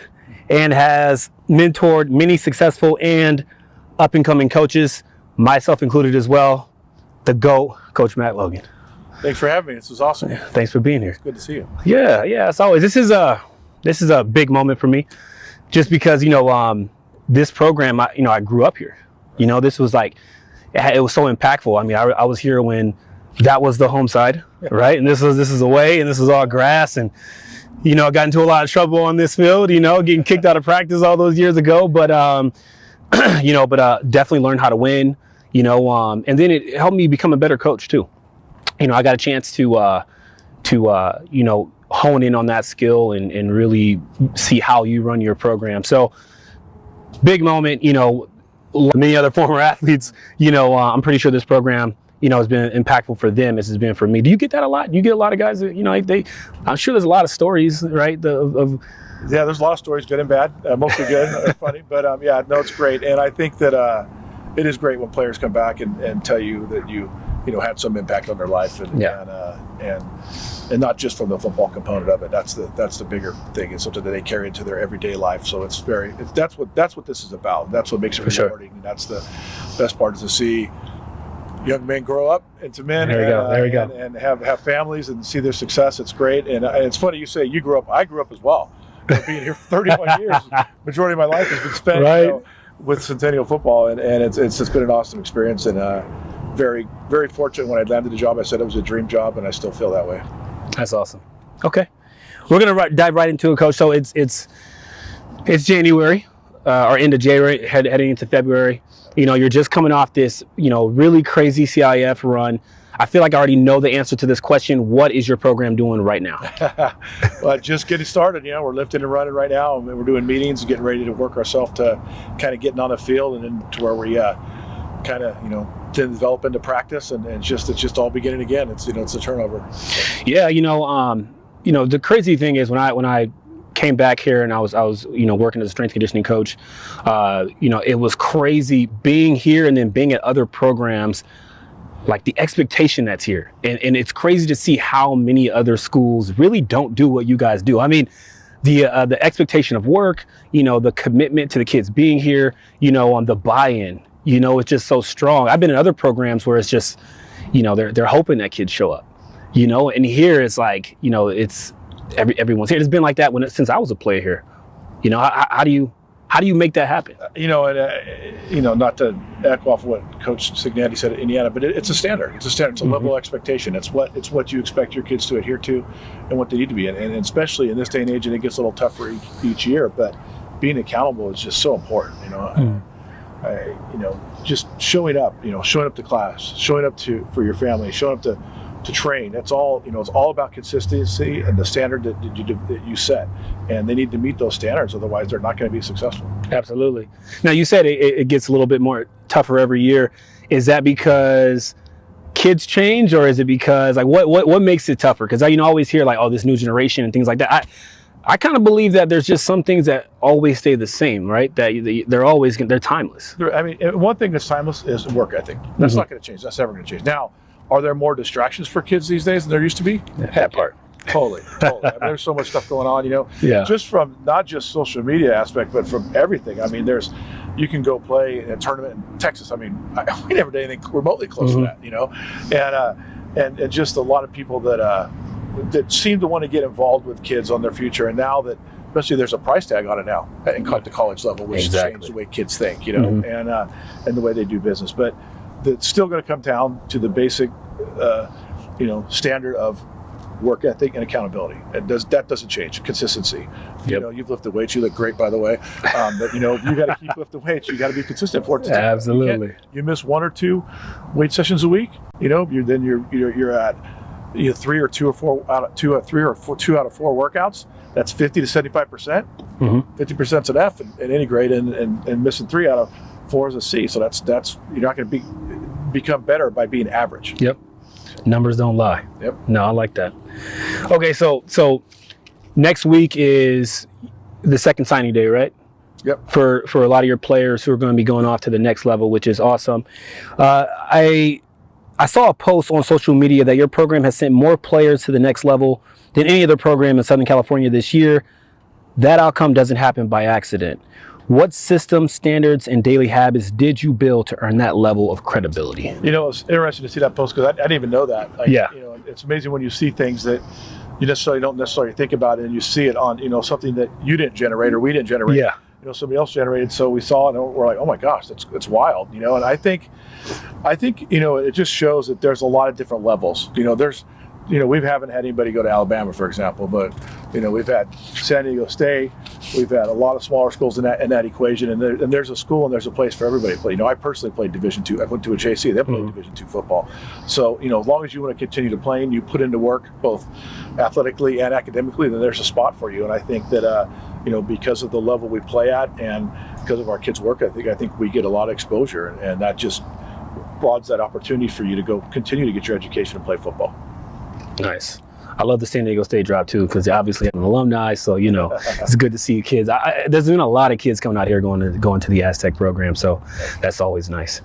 and has mentored many successful and up-and-coming coaches, myself included as well, the GOAT, Coach Matt Logan. Thanks for having me. This was awesome. Yeah, thanks for being here. It's good to see you. Yeah, as always. This is a big moment for me, just because this program, I grew up here. This was like, it was so impactful. I mean, I was here when that was the home side, right? And this is away, and this is all grass, and I got into a lot of trouble on this field, getting kicked out of practice all those years ago. But, definitely learned how to win, and then it helped me become a better coach too. I got a chance to hone in on that skill and really see how you run your program. So big moment, many other former athletes, I'm pretty sure this program, has been impactful for them as it's been for me. Do you get that a lot? Do you get a lot of guys that, I'm sure there's a lot of stories, right? Yeah, there's a lot of stories, good and bad, mostly good, funny, but it's great. And I think that it is great when players come back and tell you that you had some impact on their life, and not just from the football component of it. That's the bigger thing. It's something that they carry into their everyday life. So that's what this is about. That's what makes it rewarding. And that's the best part, is to see young men grow up into men. There we go. And have families and see their success. It's great. And it's funny you say you grew up. I grew up as well. Being here for 31 years, majority of my life has been spent with Centennial football, and it's been an awesome experience, and very, very fortunate. When I landed the job, I said it was a dream job, and I still feel that way. That's awesome. Okay, we're gonna dive right into it, Coach. So it's January, or end of January, heading into February. You're just coming off this, really crazy CIF run. I feel like I already know the answer to this question. What is your program doing right now? Well, just getting started. We're lifting and running right now, and we're doing meetings, getting ready to work ourselves to kind of getting on the field, and then to where we kind of to develop into practice, and it's just all beginning again. It's it's a turnover. Yeah, the crazy thing is when I came back here and I was working as a strength conditioning coach, it was crazy being here and then being at other programs. Like the expectation that's here. And it's crazy to see how many other schools really don't do what you guys do. I mean, the expectation of work, the commitment to the kids being here, on the buy-in, it's just so strong. I've been in other programs where it's just, they're hoping that kids show up, and here it's like, it's everyone's here. It's been like that since I was a player here. How do you make that happen? Not to echo off what Coach Signetti said at Indiana, but it's a standard. It's a standard. It's a level of expectation. It's what you expect your kids to adhere to, and what they need to be. And especially in this day and age, and it gets a little tougher each year. But being accountable is just so important. Just showing up. Showing up to class, showing up for your family, showing up to train. That's all. It's all about consistency and the standard that you set, and they need to meet those standards. Otherwise, they're not going to be successful. Absolutely. Now, you said it gets a little bit more tougher every year. Is that because kids change, or is it because what makes it tougher? Because I always hear this new generation and things like that. I kind of believe that there's just some things that always stay the same, right? That they're timeless. One thing that's timeless is work ethic. That's not going to change. That's never going to change. Now, are there more distractions for kids these days than there used to be? That part. Totally. There's so much stuff going on, just from not just social media aspect, but from everything. You can go play in a tournament in Texas. We never did anything remotely close to that, and just a lot of people that seem to want to get involved with kids on their future. And now that, especially, there's a price tag on it now at the college level, which has changed the way kids think, and the way they do business. But it's still going to come down to the basic, standard of work ethic and accountability. That doesn't change. Consistency. You've lifted weights. You look great, by the way. But you got to keep lifting weights. You got to be consistent for it to take. Absolutely. You miss 1 or 2 weight sessions a week. You're at 3 or 2 or 4 out of 2 or 3 or 2 out of 4 workouts. That's 50 to 75%. 50% is an F in any grade, and missing 3 out of 4 is a C. So that's you're not going to become better by being average. Yep. Numbers don't lie. Yep. No, I like that. Okay, so next week is the second signing day, right? Yep. For a lot of your players who are going to be going off to the next level, which is awesome. I saw a post on social media that your program has sent more players to the next level than any other program in Southern California this year. That outcome doesn't happen by accident. What systems, standards, and daily habits did you build to earn that level of credibility? It's interesting to see that post, because I didn't even know that. It's amazing when you see things that you don't necessarily think about it, and you see it on, something that you didn't generate or we didn't generate. Yeah. Somebody else generated. So we saw it and we're like, oh my gosh, it's wild. And I think, it just shows that there's a lot of different levels. We haven't had anybody go to Alabama, for example, but we've had San Diego State, we've had a lot of smaller schools in that equation, and there's a school and there's a place for everybody to play. I personally played Division II. I went to a JC. They played Division II football. So as long as you want to continue to play and you put into work both athletically and academically, then there's a spot for you. And I think that because of the level we play at and because of our kids' work ethic, I think we get a lot of exposure, and that just broadens that opportunity for you to go continue to get your education and play football. Nice. I love the San Diego State drop too, because obviously I'm an alumni, so it's good to see kids. There's been a lot of kids coming out here going to the Aztec program, so that's always nice.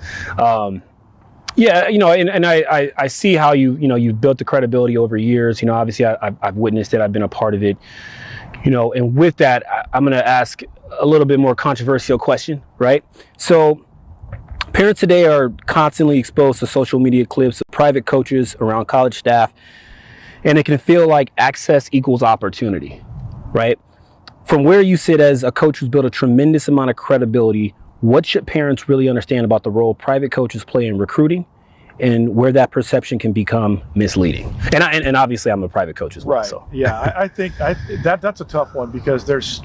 Yeah, and I see how you've built the credibility over years. Obviously I've witnessed it. I've been a part of it. And with that, I'm going to ask a little bit more controversial question, right? So parents today are constantly exposed to social media clips of private coaches around college staff, and it can feel like access equals opportunity, right? From where you sit as a coach who's built a tremendous amount of credibility, what should parents really understand about the role private coaches play in recruiting and where that perception can become misleading? And obviously I'm a private coach as well. Right. So. Yeah, I think that's a tough one because there's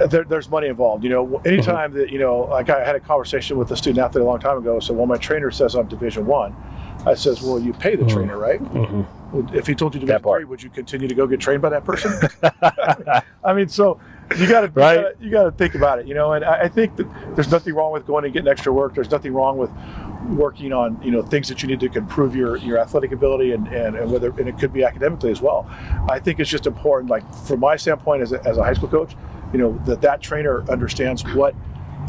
there's money involved. Anytime that like I had a conversation with a student athlete a long time ago. So, well, my trainer says I'm Division I. I says, well, you pay the trainer, right? Mm-hmm. If he told you Division III, would you continue to go get trained by that person? I mean, so you got to think about it, And I think that there's nothing wrong with going and getting extra work. There's nothing wrong with working on things that you need to improve your athletic ability and it could be academically as well. I think it's just important, like from my standpoint as a high school coach, that trainer understands what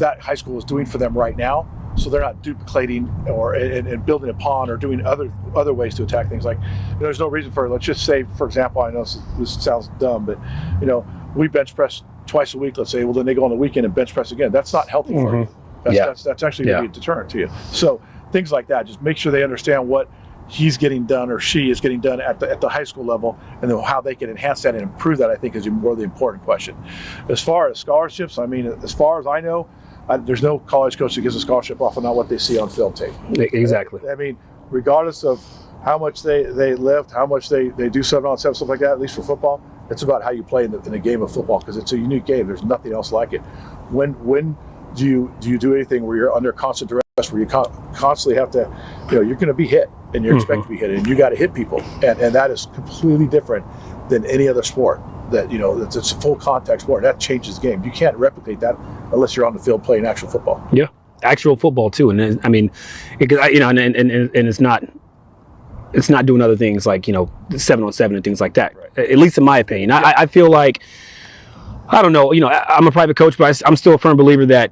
that high school is doing for them right now. So they're not duplicating and building upon or doing other ways to attack things. Like there's no reason for, let's just say, for example, I know this sounds dumb, but we bench press twice a week. Let's say, well, then they go on the weekend and bench press again. That's not healthy for you. That's actually going to be a deterrent to you. So things like that, just make sure they understand what he's getting done or she is getting done at the high school level, and then how they can enhance that and improve that, I think, is more the important question. As far as scholarships, I mean, as far as I know, there's no college coach that gives a scholarship off of not what they see on film tape. Exactly. I mean, regardless of how much they lift, how much they do 7-on-7, stuff like that, at least for football, it's about how you play in a game of football, because it's a unique game. There's nothing else like it. When do you do anything where you're under constant duress, where you constantly have to, you're going to be hit, and you're expected to be hit, and you got to hit people, and that is completely different than any other sport. That it's a full contact sport. That changes the game. You can't replicate that unless you're on the field playing actual football. Yeah, actual football too. And I mean, and it's not doing other things like 7-on-7 and things like that. Right. At least in my opinion, yeah. I feel like, I don't know. I'm a private coach, but I'm still a firm believer that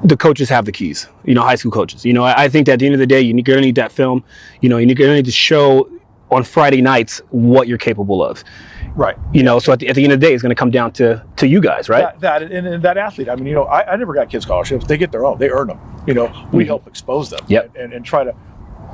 the coaches have the keys. High school coaches. I think that at the end of the day, you're going to need that film. You're going to need to show on Friday nights what you're capable of. Right. So at the end of the day, it's going to come down to you guys, right? And that athlete. I mean, I never got kid scholarships. They get their own. They earn them. We help expose them. Yep. And try to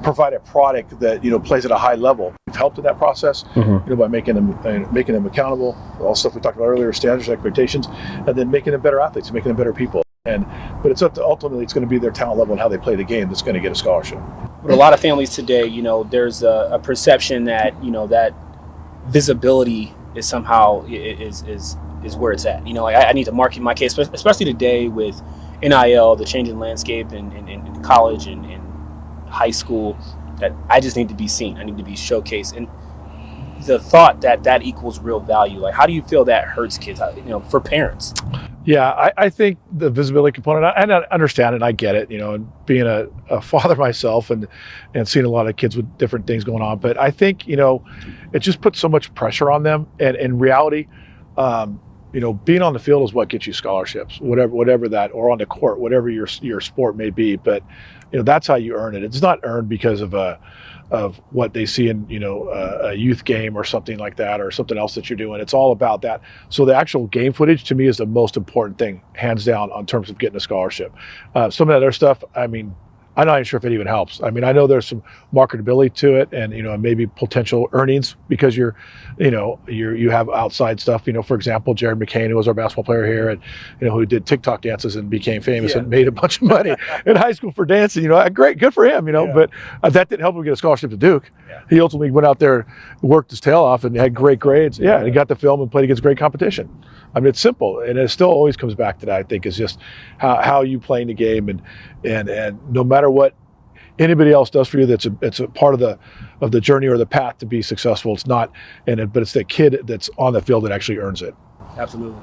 provide a product that plays at a high level. We've helped in that process, by making them accountable. All stuff we talked about earlier, standards, expectations, and then making them better athletes, and making them better people. But it's ultimately it's going to be their talent level and how they play the game that's going to get a scholarship. But a lot of families today, there's a perception that that visibility is somehow is where it's at. I need to market my case, especially today with NIL, the changing landscape in college and high school, that I just need to be seen. I need to be showcased. And the thought that equals real value, like how do you feel that hurts kids, for parents? Yeah, I think the visibility component, and I understand it, and I get it, and being a father myself and seeing a lot of kids with different things going on. But I think, it just puts so much pressure on them. And in reality, being on the field is what gets you scholarships, whatever that, or on the court, whatever your sport may be. But, that's how you earn it. It's not earned because of what they see in a youth game or something like that, or something else that you're doing. It's all about that. So the actual game footage to me is the most important thing, hands down, on terms of getting a scholarship. Some of that other stuff, I mean, I'm not even sure if it even helps. I mean, I know there's some marketability to it, and maybe potential earnings because you have outside stuff. For example, Jared McCain, who was our basketball player here, and who did TikTok dances and became famous and made a bunch of money in high school for dancing. Great, good for him. But that didn't help him get a scholarship to Duke. Yeah. He ultimately went out there, worked his tail off, and had great grades. Yeah, and he got the film and played against great competition. I mean, it's simple, and it still always comes back to that. I think is just how you playing the game, and no matter what anybody else does for you, it's a part of the journey or the path to be successful. It's not but it's the kid that's on the field that actually earns it. Absolutely.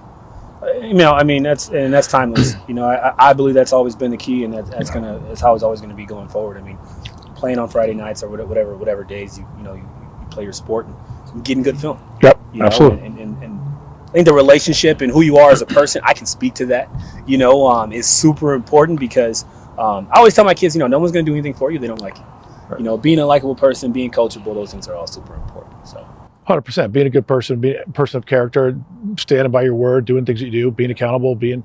I mean, that's timeless. I believe that's always been the key, and that's how it's always gonna be going forward. I mean, playing on Friday nights or whatever days you play your sport and getting good film. Yep, absolutely. And I think the relationship and who you are as a person, I can speak to that, is super important, because I always tell my kids, no one's going to do anything for you. They don't like you. Right. Being a likable person, being coachable, those things are all super important. So 100%. Being a good person, being a person of character, standing by your word, doing things that you do, being accountable, being,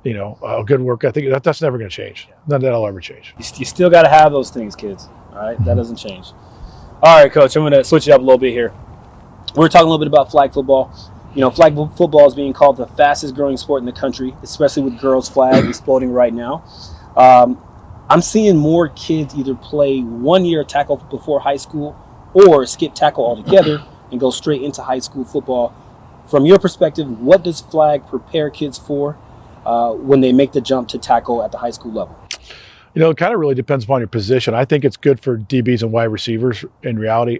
a good work ethic. That's never going to change. None of that'll ever change. you still got to have those things, kids. All right, that doesn't change. All right, Coach, I'm going to switch it up a little bit here. We're talking a little bit about flag football. Flag football is being called the fastest growing sport in the country, especially with girls' flag exploding right now. I'm seeing more kids either play 1 year tackle before high school or skip tackle altogether and go straight into high school football. From your perspective, what does flag prepare kids for when they make the jump to tackle at the high school level? It kind of really depends upon your position. I think it's good for DBs and wide receivers in reality.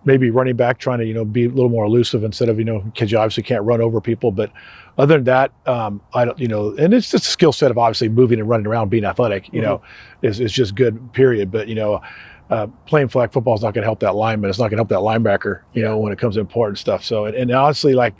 Maybe running back, trying to, be a little more elusive instead of, because you obviously can't run over people. But other than that, I don't, and it's just a skill set of obviously moving and running around, being athletic, is just good, period. But, playing flag football is not going to help that lineman. It's not going to help that linebacker, when it comes to important stuff. So, and honestly, like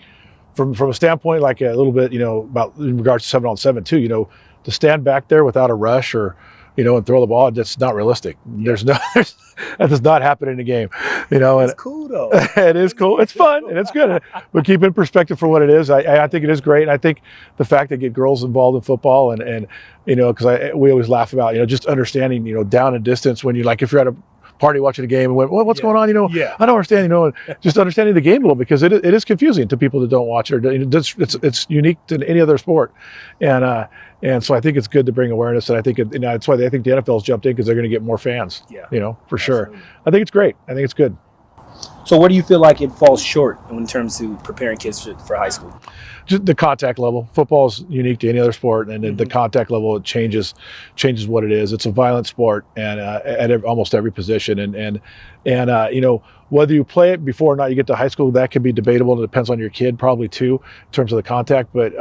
from a standpoint, like a little bit, about in regards to 7-on-7 too, to stand back there without a rush or, and throw the ball, that's not realistic. That does not happen in a game, And It's cool though. It is cool. It's fun and it's good. But keep in perspective for what it is. I think it is great. And I think the fact that get girls involved in football and because we always laugh about, just understanding, down and distance when if you're at a party watching a game and went, well, what's going on? I don't understand, and just understanding the game a little because it is confusing to people that don't watch it. It's unique to any other sport. And so I think it's good to bring awareness. And I think that's why I think the NFL's jumped in because they're going to get more fans, for sure. I think it's great. I think it's good. So where do you feel like it falls short in terms of preparing kids for high school? Just the contact level. Football is unique to any other sport, and the contact level it changes what it is. It's a violent sport, and at almost every position, and whether you play it before or not you get to high school, that can be debatable. It depends on your kid, probably too, in terms of the contact, but.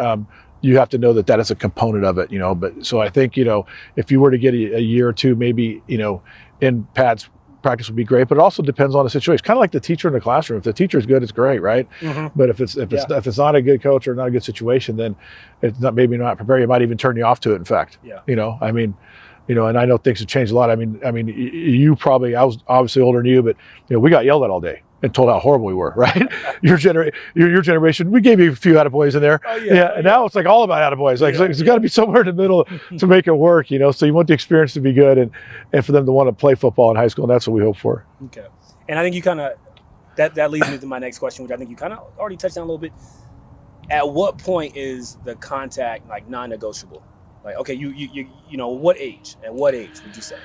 You have to know that is a component of it, But so I think, if you were to get a year or two, maybe, in pads practice would be great. But it also depends on the situation. Kind of like the teacher in the classroom. If the teacher is good, it's great, right? Mm-hmm. But if it's not a good coach or not a good situation, then it's not prepared. It might even turn you off to it. In fact, and I know things have changed a lot. I mean, you probably I was obviously older than you, but we got yelled at all day and told how horrible we were, right? Your generation, we gave you a few attaboys in there. Oh, yeah. And now it's like all about attaboys. Like there's got to be somewhere in the middle to make it work, So you want the experience to be good and for them to want to play football in high school, and that's what we hope for. Okay. And I think you kind of that leads me to my next question, which I think you kind of already touched on a little bit. At what point is the contact like non-negotiable? Like, okay, what age? At what age would you say?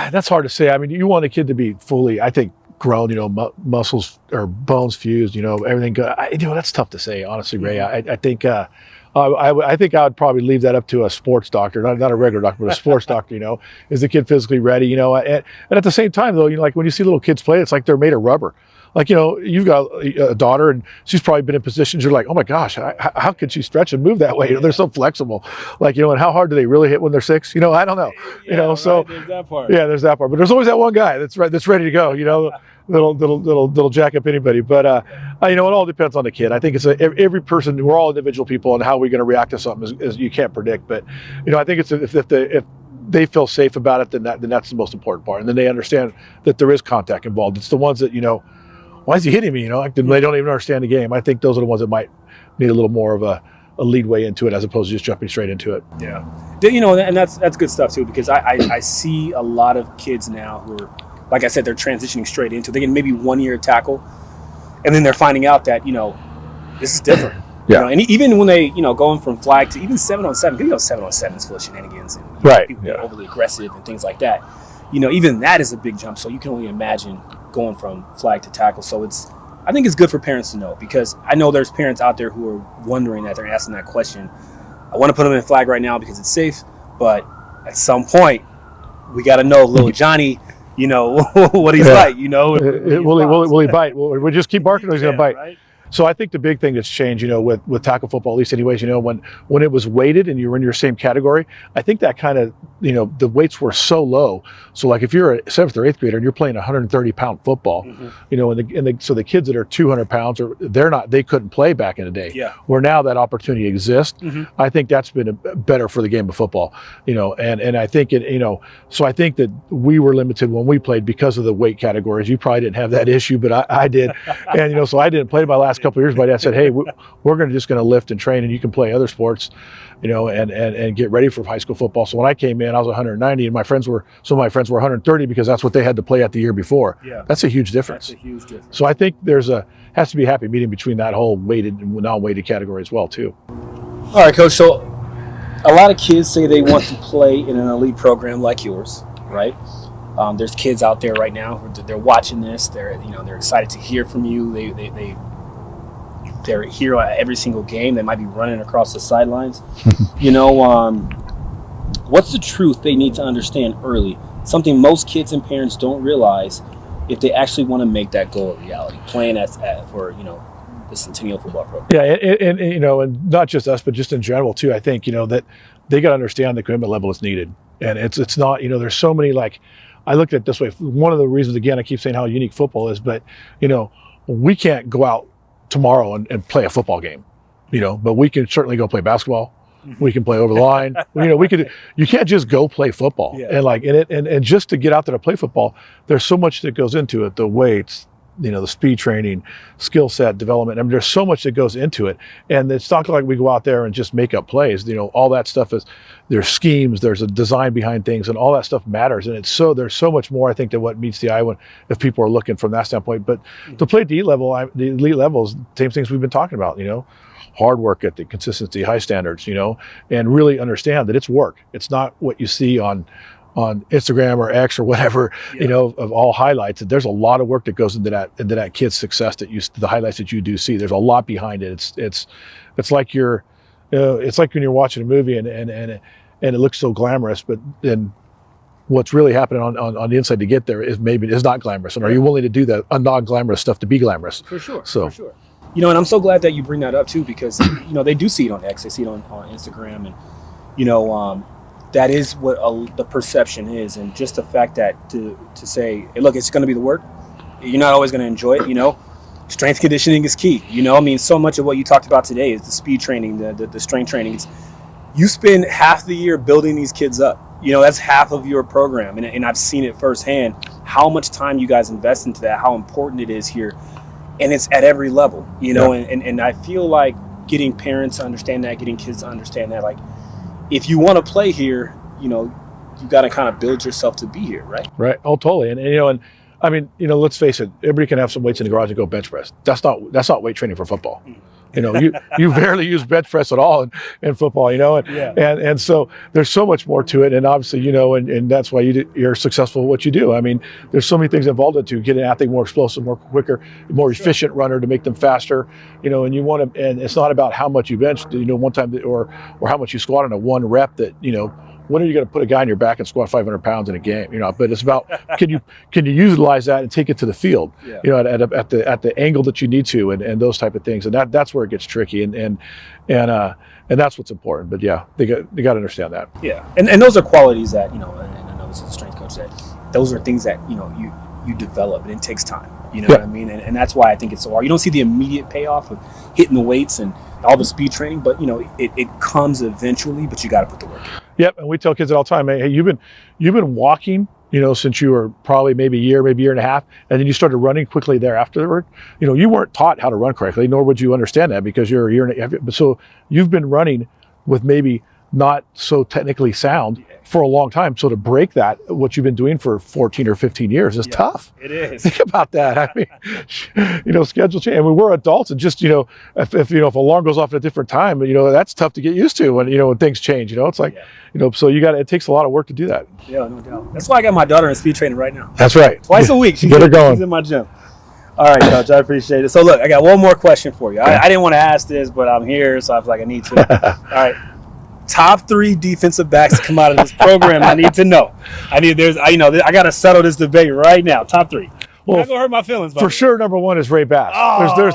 That's hard to say. I mean, you want a kid to be fully, I think, grown, muscles or bones fused, everything good. That's tough to say, honestly, Ray. I think I think I would probably leave that up to a sports doctor, not a regular doctor, but a sports doctor. Is the kid physically ready? And at the same time, though, like when you see little kids play, it's like they're made of rubber. Like, you've got a daughter and she's probably been in positions you're like, oh my gosh, how could she stretch and move that way? They're so flexible. Like, and how hard do they really hit when they're 6? I don't know. So there's that part. Yeah, there's that part. But there's always that one guy that's ready to go, that'll jack up anybody. But, it all depends on the kid. I think it's every person, we're all individual people, and how we're going to react to something is you can't predict. But, I think it's if they feel safe about it, then that's the most important part. And then they understand that there is contact involved. It's the ones that, why is he hitting me? Like they don't even understand the game. I think those are the ones that might need a little more of a lead way into it as opposed to just jumping straight into it. Yeah. And that's good stuff too, because I see a lot of kids now who are, like I said, they're transitioning straight into, they get maybe 1 year tackle, and then they're finding out that, this is different. Yeah. And even when they, going from flag to even 7-on-7, because 7-on-7 is full of shenanigans and right. People get overly aggressive and things like that. Even that is a big jump. So you can only imagine going from flag to tackle. So I think it's good for parents to know, because I know there's parents out there who are wondering that, they're asking that question. I want to put them in flag right now because it's safe, but at some point we got to know little Johnny, what he's like, will he bite? We'll just keep barking or he's going to bite. Right? So I think the big thing that's changed, with tackle football, at least anyways, when it was weighted and you were in your same category, I think that kind of, the weights were so low. So like if you're a 7th or 8th grader and you're playing 130-pound football, so the kids that are 200 pounds, they couldn't play back in the day. Yeah. Where now that opportunity exists, I think that's been better for the game of football, and I think so I think that we were limited when we played because of the weight categories. You probably didn't have that issue, but I did. And, so I didn't play my last couple of years. My dad said, hey, we're just going to lift and train, and you can play other sports, and get ready for high school football. So when I came in, I was 190, and some of my friends were 130 because that's what they had to play at the year before. Yeah. That's a huge difference. That's a huge difference. So I think has to be a happy medium between that whole weighted and non-weighted category as well, too. All right, Coach. So a lot of kids say they want to play in an elite program like yours, right? There's kids out there right now who they're watching this. They're excited to hear from you. They're here at every single game. They might be running across the sidelines. What's the truth they need to understand early? Something most kids and parents don't realize if they actually want to make that goal a reality, playing for the Centennial football program. Yeah, and not just us, but just in general too. I think that they got to understand the commitment level is needed, and it's not. There's so many I looked at it this way. One of the reasons, again, I keep saying how unique football is, but we can't go out tomorrow and play a football game, but we can certainly go play basketball. We can play over the line. You can't just go play football. Yeah. And just to get out there to play football, there's so much that goes into it. The weights, the speed training, skill set development. I mean, there's so much that goes into it. And it's not like we go out there and just make up plays. All that stuff there's schemes, there's a design behind things, and all that stuff matters. And there's so much more, I think, than what meets the eye if people are looking from that standpoint. But to play the elite level is the same things we've been talking about, hard work ethic, consistency, high standards, and really understand that it's work. It's not what you see on Instagram or X or whatever, of all highlights. There's a lot of work that goes into that kid's success, the highlights that you do see. There's a lot behind it. It's like it's like when you're watching a movie and it looks so glamorous, but then what's really happening on the inside to get there is not glamorous. And are you willing to do that non-glamorous stuff to be glamorous? For sure. So. For sure. And I'm so glad that you bring that up too, because they do see it on X, they see it on Instagram, and that is what the perception is, and just the fact that to say, hey, look, it's going to be the work. You're not always going to enjoy it. Strength conditioning is key. So much of what you talked about today is the speed training, the strength training. You spend half the year building these kids up. That's half of your program, and I've seen it firsthand how much time you guys invest into that, how important it is here. And it's at every level, and I feel like getting parents to understand that, getting kids to understand that, like, if you want to play here, you got to kind of build yourself to be here, right? Right. Oh, totally. And I mean, let's face it, everybody can have some weights in the garage and go bench press. That's not weight training for football. You barely use bench press at all in football, and so there's so much more to it. And obviously, and that's why you're successful at what you do. I mean, there's so many things involved in to get an athlete more explosive, more quicker, more efficient runner to make them faster, and you want to, and it's not about how much you bench, one time or how much you squat on a one rep that, when are you going to put a guy on your back and squat 500 pounds in a game? But it's about can you utilize that and take it to the field? Yeah. At the angle that you need to, and those type of things. And that's where it gets tricky, and that's what's important. But yeah, they got to understand that. Yeah, and those are qualities that and I know this is a strength coach, that those are things that you develop, and it takes time. What I mean? And that's why I think it's so hard. You don't see the immediate payoff of hitting the weights and all the speed training, but it comes eventually. But you got to put the work in. Yep, and we tell kids all the time, hey, you've been walking, since you were probably maybe a year and a half, and then you started running quickly thereafter. You weren't taught how to run correctly, nor would you understand that because you're a year and a half. So you've been running with maybe not so technically sound for a long time. So to break that, what you've been doing for 14 or 15 years is tough. It is. Think about that. I mean, schedule change. And we're adults, and just, if if alarm goes off at a different time, that's tough to get used to when things change. It's like, so it takes a lot of work to do that. Yeah, no doubt. That's why I got my daughter in speed training right now. That's right. Twice a week. She's in my gym. All right, Coach, I appreciate it. So look, I got one more question for you. I didn't want to ask this, but I'm here, so I was like, I need to. All right. Top 3 defensive backs to come out of this program. I need to know. I got to settle this debate right now. Top 3. Well, not gonna hurt my feelings. For sure, number one is Ray Bass. Oh,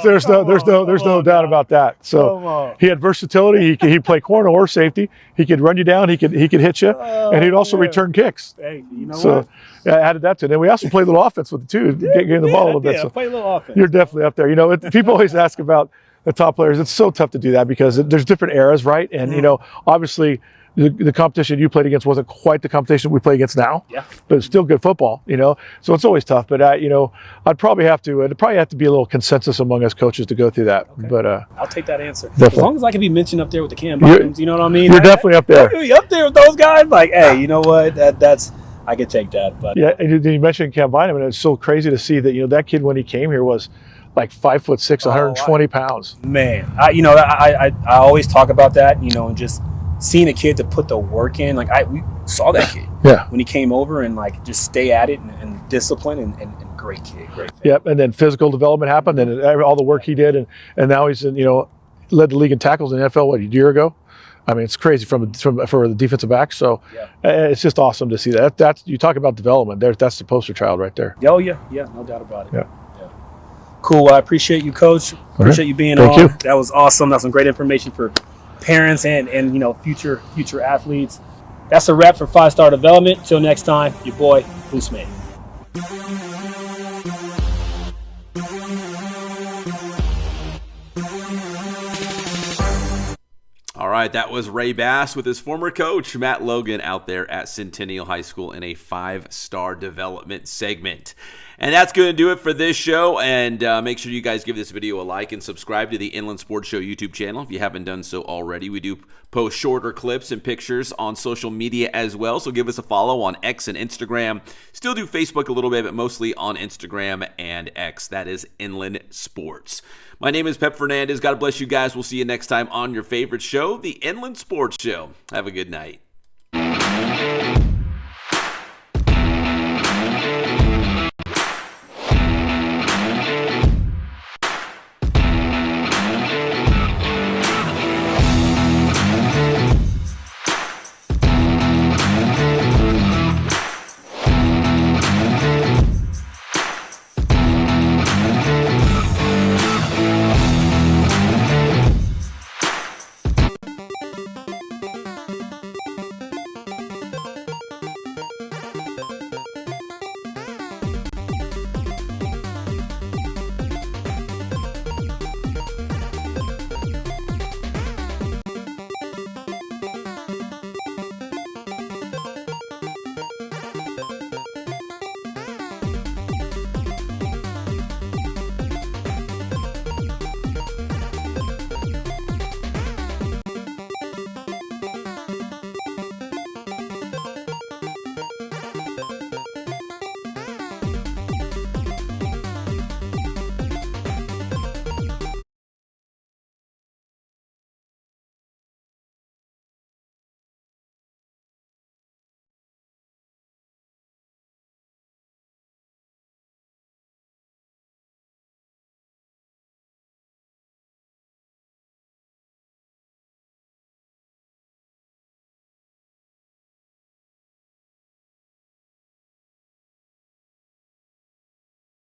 There's no doubt about that. So he had versatility. He'd play corner or safety. He could run you down. He could hit you, and he'd also return kicks. Hey, you know so what? I added that to it. And we also played a little offense with it too, getting the ball a little bit. So play a little offense. You're definitely up there. You know, people always ask about the top players. It's so tough to do that because there's different eras, right? And you know, obviously, the competition you played against wasn't quite the competition we play against now. Yeah. But it's still good football, you know. So it's always tough. But you know, it'd probably have to be a little consensus among us coaches to go through that. Okay. But I'll take that answer. Definitely. As long as I can be mentioned up there with the Cam Bottoms, you know what I mean? You're definitely up there. Be up there with those guys. Like, hey, you know what? That's I could take that. But yeah, and you mentioned Cam Bynum, and it's so crazy to see that, you know, that kid when he came here was like 5'6", 120 pounds. Man, I always talk about that, you know, and just seeing a kid to put the work in. Like we saw that kid. Yeah. When he came over and like just stay at it and discipline and great kid, great. Yep, and then physical development happened, and all the work he did, and now he's led the league in tackles in the NFL a year ago. I mean, it's crazy for the defensive back. So it's just awesome to see that. That's you talk about development. That's the poster child right there. Oh yeah, no doubt about it. Yeah. Cool. Well, I appreciate you, Coach. Appreciate you being on. You. That was awesome. That's some great information for parents and you know future athletes. That's a wrap for 5-Star Development. Till next time, your boy Boost Man. All right, that was Ray Bass with his former coach, Matt Logan, out there at Centennial High School in a 5-Star Development segment. And that's going to do it for this show. And make sure you guys give this video a like and subscribe to the Inland Sports Show YouTube channel if you haven't done so already. We do post shorter clips and pictures on social media as well. So give us a follow on X and Instagram. Still do Facebook a little bit, but mostly on Instagram and X. That is Inland Sports. My name is Pep Fernandez. God bless you guys. We'll see you next time on your favorite show, the Inland Sports Show. Have a good night.